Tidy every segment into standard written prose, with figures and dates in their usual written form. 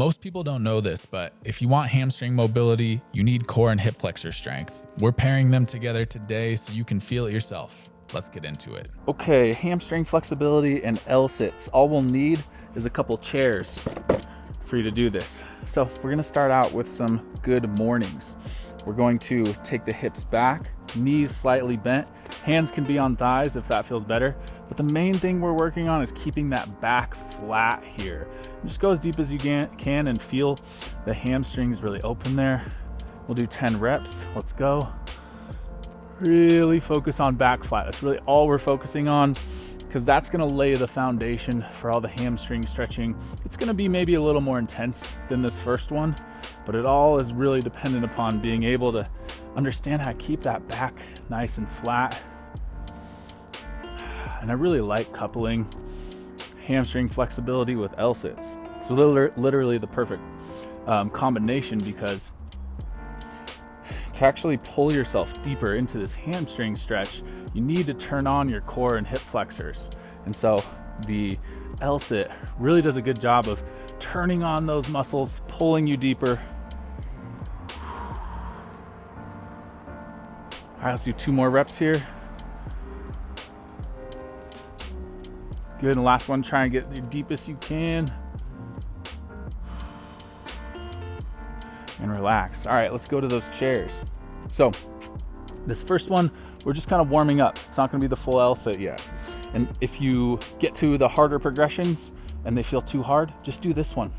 Most people don't know this, but if you want hamstring mobility, you need core and hip flexor strength. We're pairing them together today so you can feel it yourself. Let's get into it. Okay, hamstring flexibility and L-sits. All we'll need is a couple chairs for you to do this. So we're gonna start out with some good mornings. We're going to take the hips back, knees slightly bent. Hands can be on thighs if that feels better. But the main thing we're working on is keeping that back flat here. Just go as deep as you can and feel the hamstrings really open there. We'll do 10 reps. Let's go. Really focus on back flat. That's really all we're focusing on, because that's gonna lay the foundation for all the hamstring stretching. It's gonna be maybe a little more intense than this first one, but it all is really dependent upon being able to understand how to keep that back nice and flat. And I really like coupling hamstring flexibility with L-sits. It's literally the perfect combination, because to actually pull yourself deeper into this hamstring stretch, you need to turn on your core and hip flexors. And so the L-sit really does a good job of turning on those muscles, pulling you deeper. All right, let's do 2 more reps here. Good, and last one, try and get the deepest you can. And relax. All right, let's go to those chairs. So this first one, we're just kind of warming up. It's not gonna be the full L-sit yet. And if you get to the harder progressions and they feel too hard, just do this one.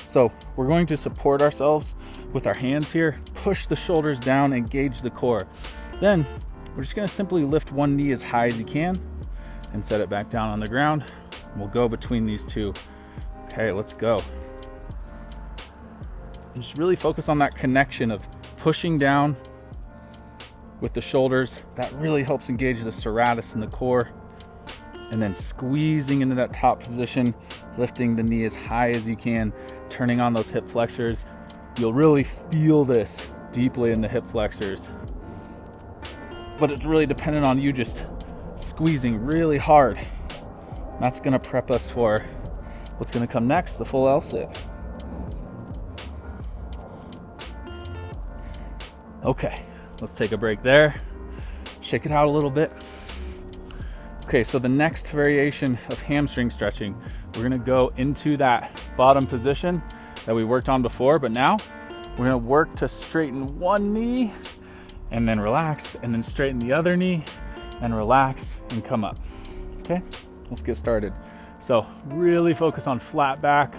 So we're going to support ourselves with our hands here, push the shoulders down, engage the core. Then we're just gonna simply lift one knee as high as you can and set it back down on the ground. We'll go between these two. Okay, let's go. And just really focus on that connection of pushing down with the shoulders. That really helps engage the serratus in the core. And then squeezing into that top position, lifting the knee as high as you can, turning on those hip flexors. You'll really feel this deeply in the hip flexors. But it's really dependent on you just squeezing really hard. That's gonna prep us for what's gonna come next, the full L-sit. Okay, let's take a break there. Shake it out a little bit. Okay, so the next variation of hamstring stretching, we're gonna go into that bottom position that we worked on before, but now we're gonna work to straighten one knee and then relax, and then straighten the other knee and relax and come up. Okay, let's get started. So really focus on flat back.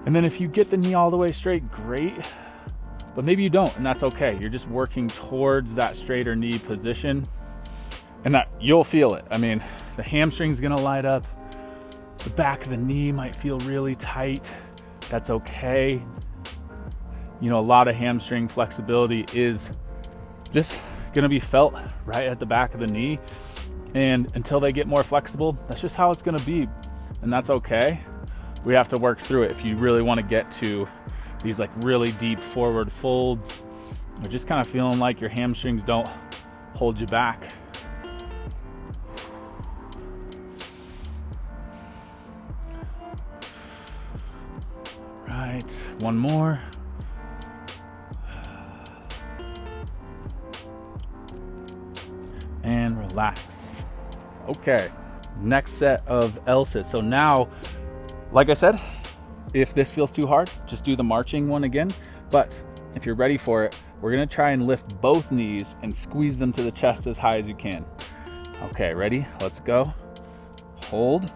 And then if you get the knee all the way straight, great. But maybe you don't, and that's okay. You're just working towards that straighter knee position, and that you'll feel it. I mean, the hamstring's gonna light up. The back of the knee might feel really tight. That's okay. You know, a lot of hamstring flexibility is just gonna be felt right at the back of the knee. And until they get more flexible, that's just how it's gonna be. And that's okay. We have to work through it if you really wanna get to these like really deep forward folds, or just kind of feeling like your hamstrings don't hold you back. Right, one more. And relax. Okay, next set of L-sits. So now, like I said, if this feels too hard, just do the marching one again. But if you're ready for it, we're gonna try and lift both knees and squeeze them to the chest as high as you can. Okay, ready? Let's go. Hold.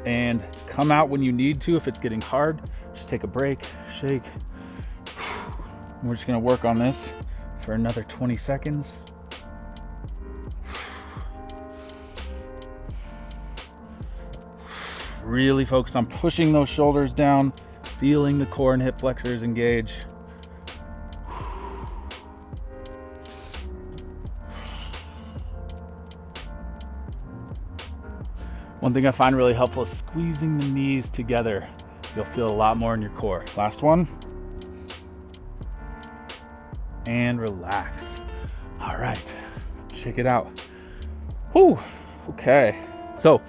And come out when you need to. If it's getting hard, just take a break, shake. We're just gonna work on this for another 20 seconds. Really focus on pushing those shoulders down, feeling the core and hip flexors engage. One thing I find really helpful is squeezing the knees together. You'll feel a lot more in your core. Last one. And relax. All right, shake it out. Whew, okay. So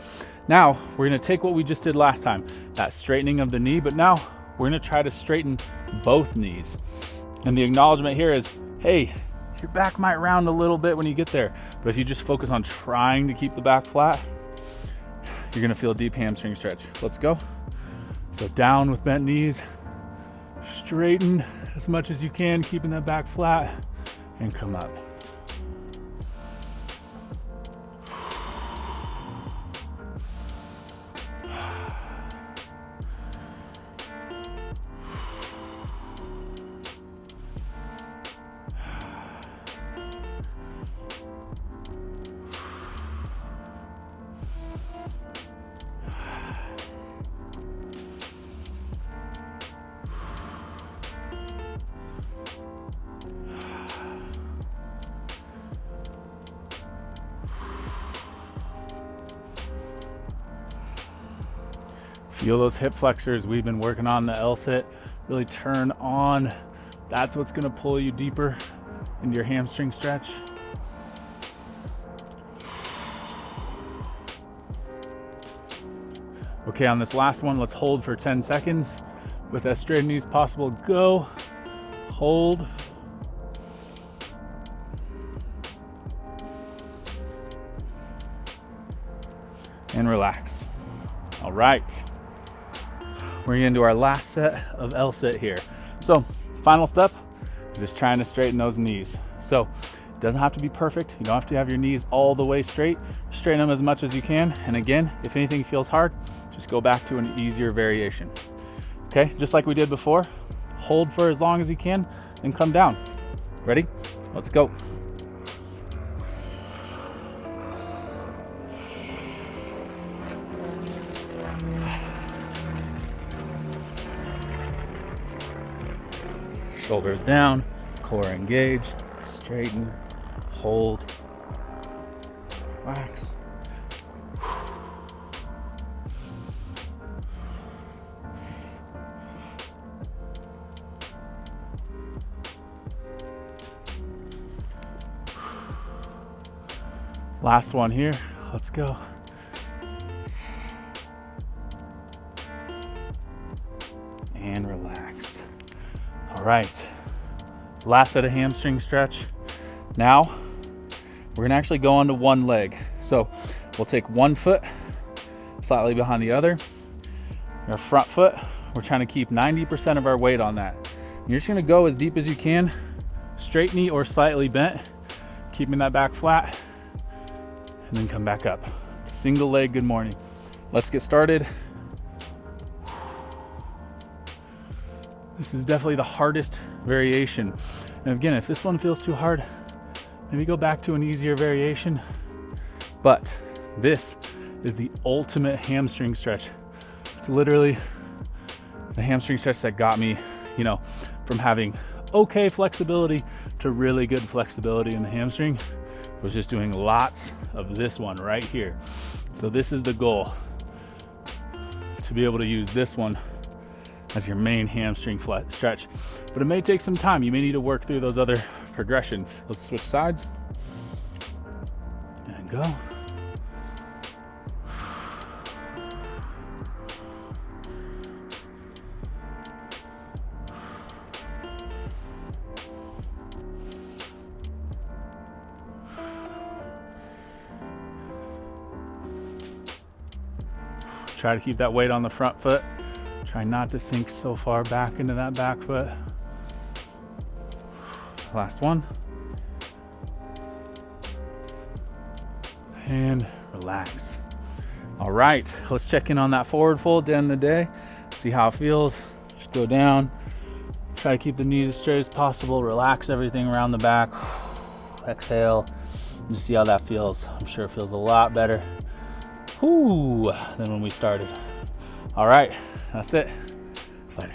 now we're gonna take what we just did last time, that straightening of the knee, but now we're gonna try to straighten both knees. And the acknowledgement here is, hey, your back might round a little bit when you get there, but if you just focus on trying to keep the back flat, you're gonna feel a deep hamstring stretch. Let's go. So down with bent knees, straighten as much as you can, keeping that back flat, and come up. Feel those hip flexors. We've been working on the L-sit. Really turn on. That's what's gonna pull you deeper into your hamstring stretch. Okay, on this last one, let's hold for 10 seconds with as straight knees possible. Go, hold. And relax. All right. We're gonna do our last set of L-sit here. So final step is just trying to straighten those knees. So it doesn't have to be perfect. You don't have to have your knees all the way straight. Straighten them as much as you can. And again, if anything feels hard, just go back to an easier variation. Okay, just like we did before, hold for as long as you can and come down. Ready? Let's go. Shoulders down, core engaged, straighten, hold, relax. Last one here, let's go. And relax. All right, last set of hamstring stretch. Now, we're gonna actually go onto one leg. So we'll take one foot slightly behind the other. Our front foot, we're trying to keep 90% of our weight on that. You're just gonna go as deep as you can, straight knee or slightly bent, keeping that back flat, and then come back up. Single leg, good morning. Let's get started. This is definitely the hardest variation. And again, if this one feels too hard, maybe go back to an easier variation. But this is the ultimate hamstring stretch. It's literally the hamstring stretch that got me, from having okay flexibility to really good flexibility in the hamstring. Was just doing lots of this one right here. So this is the goal, to be able to use this one as your main hamstring stretch. But it may take some time. You may need to work through those other progressions. Let's switch sides and go. Try to keep that weight on the front foot. Try not to sink so far back into that back foot. Last one. And relax. All right, let's check in on that forward fold at the end of the day. See how it feels. Just go down. Try to keep the knees as straight as possible. Relax everything around the back. Exhale. Just see how that feels. I'm sure it feels a lot better than when we started. All right, that's it. Later.